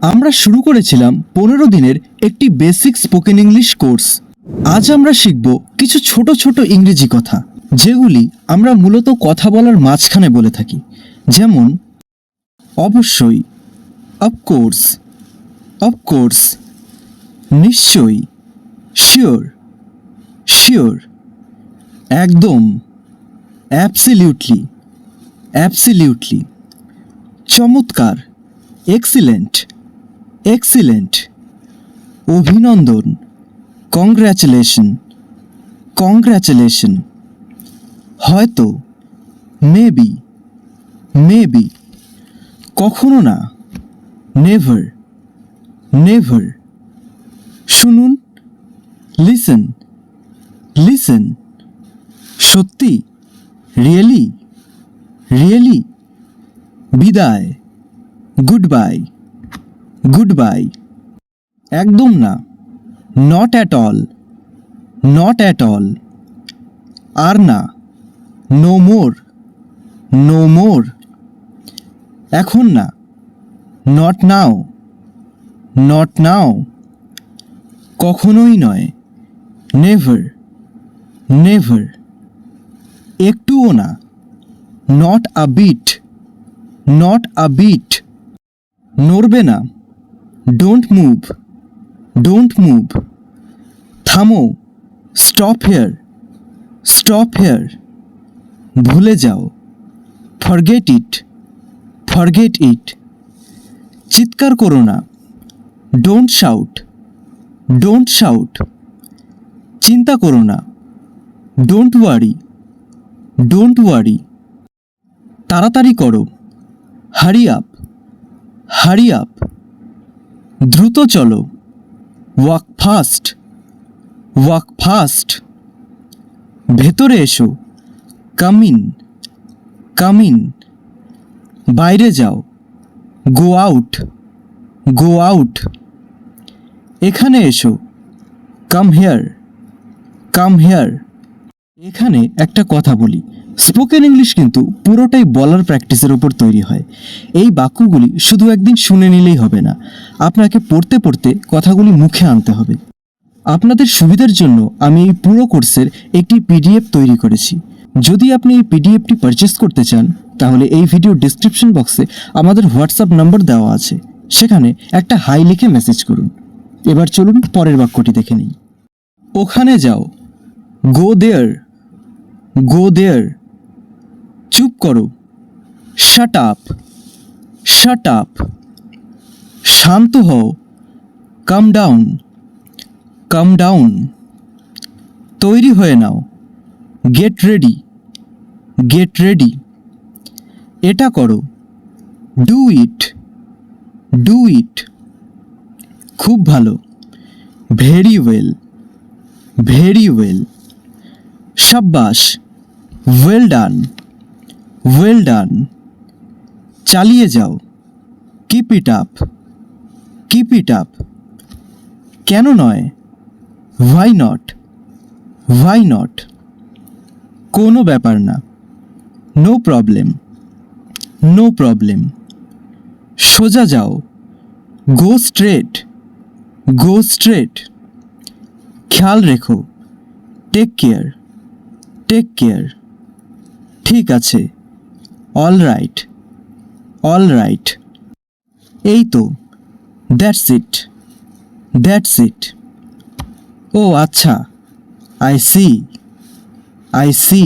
আমরা শুরু করেছিলাম 15 দিনের একটি বেসিক স্পোকেন ইংলিশ কোর্স। আজ আমরা শিখব কিছু ছোট ছোট ইংরেজি কথা, যেগুলি আমরা মূলত কথা বলার মাঝখানে বলে থাকি। যেমন অবশ্যই, অফকোর্স, অফকোর্স, নিশ্চয়ই, শিওর, শিওর, একদম, অ্যাবসলিউটলি, অ্যাবসলিউটলি, চমৎকার, এক্সিলেন্ট, এক্সিলেন্ট, অভিনন্দন, কংগ্র্যাচুলেশন, কংগ্র্যাচুলেশন, হয়তো, মেবি, মেবি, কখনো না, নেভার, নেভার, শুনুন, লিসেন, লিসেন, সত্যি, রিয়েলি, রিয়েলি, বিদায়, গুড বাই, গুড বাই, একদম না, not at all, not at all, আর না, নো মোর, নো মোর, এখন না, নট নাও, নট নাও, কখনোই নয়, নেভার, নেভার, একটুও না, not a bit, not a bit, নড়বে না, ডোন্ট মুভ, ডোন্ট মুভ, থামো, স্টপ হেয়ার, স্টপ হেয়ার, ভুলে যাও, ফরগেট ইট, ফরগেট ইট, চিৎকার করো না, ডোন্ট শাউট, ডোন্ট শাউট, চিন্তা করো না, ডোন্ট ওয়ারি, ডোন্ট ওয়ারি, তাড়াতাড়ি করো, হারি আপ, হারি আপ, দ্রুত চলো, ওয়াক ফাস্ট, ওয়াক ফাস্ট, ভেতরে এসো, কাম ইন, কাম ইন, বাইরে যাও, গো আউট, গো আউট, এখানে এসো, কাম হেয়ার, কাম হেয়ার। এখানে একটা কথা বলি, স্পোকেন ইংলিশ কিন্তু পুরোটাই বলার প্র্যাকটিসের উপর তৈরি হয়। এই বাক্যগুলি শুধু একদিন শুনে নিলেই হবে না, আপনাকে পড়তে পড়তে কথাগুলি মুখে আনতে হবে। আপনাদের সুবিধার জন্য আমি এই পুরো কোর্সের একটি পিডিএফ তৈরি করেছি। যদি আপনি এই পিডিএফটি পারচেস করতে চান, তাহলে এই ভিডিও ডিসক্রিপশন বক্সে আমাদের হোয়াটসঅ্যাপ নম্বর দেওয়া আছে, সেখানে একটা হাই লিখে মেসেজ করুন। এবার চলুন পরের বাক্যটি দেখে নিই। ওখানে যাও, গো দেয়ার, গো দেয়ার, চুপ করো, শাট আপ, শাট আপ, শান্ত হও, কাম ডাউন, কাম ডাউন, তৈরি হয়ে নাও, গেট রেডি, গেট রেডি, এটা করো, ডু ইট, ডু ইট, খুব ভালো, ভেরি ওয়েল, ভেরি ওয়েল, শাব্বাস, ওয়েল ডান, ওয়েল ডান, চালিয়ে যাও, keep it up, keep it up, কেন নয়, হোয়াই নট, হোয়াই নট, কোনো ব্যাপার না, নো প্রবলেম, নো প্রবলেম, সোজা যাও, গো স্ট্রেট, গো স্ট্রেট, খেয়াল রেখো, টেক কেয়ার, টেক কেয়ার, ঠিক আছে, অল রাইট, অল রাইট, এই তো, দ্যাটস ইট, দ্যাটস ইট, ও আচ্ছা, আই সি, আই সি।